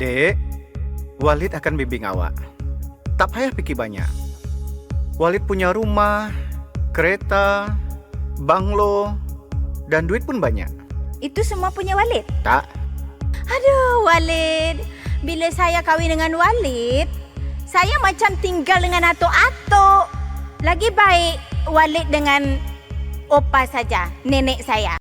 Dek, Walid akan bimbing awak. Tak payah fikir banyak. Walid punya rumah, kereta, banglo, dan duit pun banyak. Itu semua punya Walid? Tak, Aduh, Walid. Bila saya kahwin dengan Walid, saya macam tinggal dengan atuk-atuk. Lagi baik Walid dengan opa saja, nenek saya.